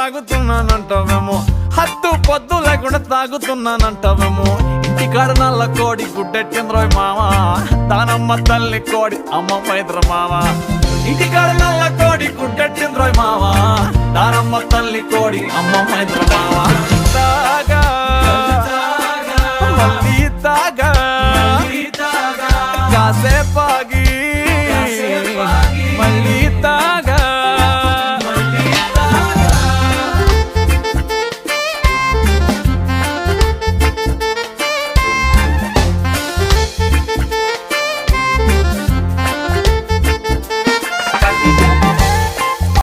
తాగుతున్నానంటావేమో హద్దు పొద్దు లేకుండా తాగుతున్నానంటావేమో ఇంటికాడ నల్ల కోడి గుడ్డెట్టింద్రోయ్ మావా దానమ్మ తల్లి కోడి అమ్మ పైద్ర మావా ఇంటికాడ నల్ల కోడి గుడ్డెట్టింద్రోయ్ మావా దానమ్మ తల్లి కోడి అమ్మ పైద్ర మావా